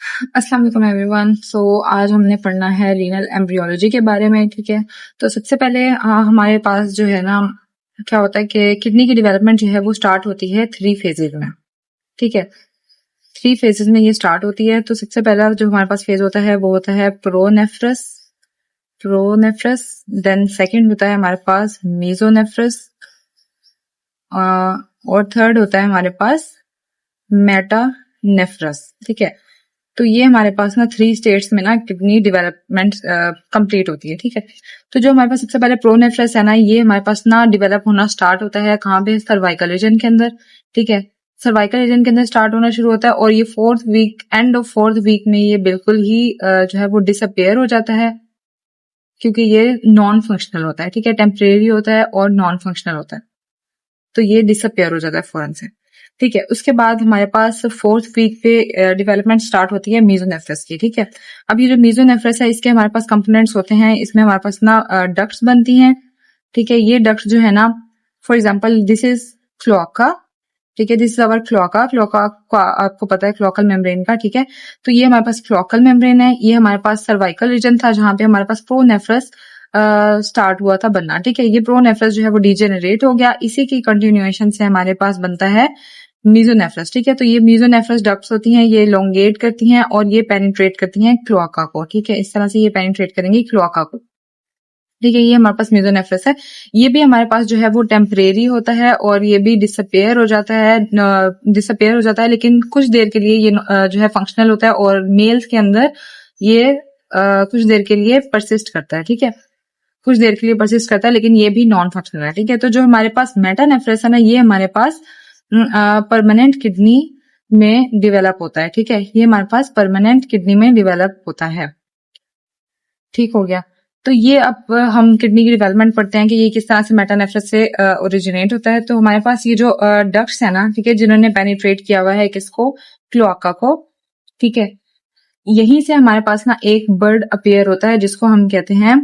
अस्सलाम वालेकुम एवरीवन। आज हमने पढ़ना है रीनल एम्ब्रियोलॉजी के बारे में। ठीक है, तो सबसे पहले हमारे पास जो है ना, क्या होता है कि किडनी की डेवलपमेंट जो है वो स्टार्ट होती है 3 फेजेज में। ठीक है, 3 फेजेज में ये स्टार्ट होती है। तो सबसे पहला जो हमारे पास फेज होता है वो होता है प्रोनेफ्रस। देन सेकंड होता है हमारे पास मेसोनेफ्रस, और थर्ड होता है हमारे पास मेटानेफ्रस। ठीक है, तो ये हमारे पास ना 3 स्टेट्स में ना किडनी डेवलपमेंट कंप्लीट होती है। ठीक है, तो जो हमारे पास सबसे पहले प्रोनेफ्रस है ना, ये हमारे पास ना डेवलप होना स्टार्ट होता है कहाँ पे? सर्वाइकल रीजन के अंदर। ठीक है, सर्वाइकल रीजन के अंदर स्टार्ट होना शुरू होता है और ये 4th week, end of 4th week में ये बिल्कुल ही जो है वो डिसअपेयर हो जाता है, क्योंकि ये नॉन फंक्शनल होता है। ठीक है, टेम्परेरी होता है और नॉन फंक्शनल होता है, तो ये डिसअपेयर हो जाता है फौरन से। ठीक है, उसके बाद हमारे पास 4th वीक पे डेवलपमेंट स्टार्ट होती है मेसोनेफ्रस की। ठीक है, अब ये जो मेसोनेफ्रस है इसके हमारे पास कंपोनेंट्स होते हैं। इसमें हमारे पास ना डक्ट्स बनती हैं। ठीक है, ये डक्ट्स जो है ना, for example this is cloaca. ठीक है, this is our cloaca. Cloaca का आपको पता है क्लोअकल मेम्ब्रेन का। ठीक है, तो ये हमारे पास क्लोअकल मेम्ब्रेन है। ये हमारे पास सर्वाइकल रीजन था जहां पे हमारे पास प्रोनेफ्रस स्टार्ट हुआ था बनना। ठीक है, ये प्रोनेफ्रस जो है वो डिजेनरेट हो गया, इसी की कंटिन्यूएशन से हमारे पास बनता है मेसोनेफ्रस। ठीक है, तो ये मेसोनेफ्रस डक्ट्स होती हैं, ये लोंगेट करती हैं और ये पेनिट्रेट करती हैं क्लोआका को। ठीक है, इस तरह से ये पेनिट्रेट करेंगी क्लोआका को। ठीक है, ये हमारे पास मेसोनेफ्रस है। ये भी हमारे पास जो है वो टेम्परेरी होता है और ये भी डिसअपेयर हो जाता है, लेकिन कुछ देर के लिए ये जो है फंक्शनल होता है और मेल्स के अंदर ये कुछ देर के लिए परसिस्ट करता है। ठीक है, कुछ देर के लिए परसिस्ट करता है, लेकिन ये भी नॉन फंक्शनल है। ठीक है, तो जो हमारे पास मेटानेफ्रस है ना, ये हमारे पास परमानेंट किडनी में डेवलप होता है। ठीक है, ये हमारे पास परमानेंट किडनी में डेवलप होता है। ठीक हो गया, तो ये अब हम किडनी की डेवलपमेंट पढ़ते हैं कि ये किस तरह से मेटानेफ्रस से ओरिजिनेट होता है। तो हमारे पास ये जो डक्ट्स है ना, ठीक है, जिन्होंने पेनिट्रेट किया हुआ है किसको? क्लोआका को। ठीक है, यहीं से हमारे पास ना एक बर्ड अपीयर होता है जिसको हम कहते हैं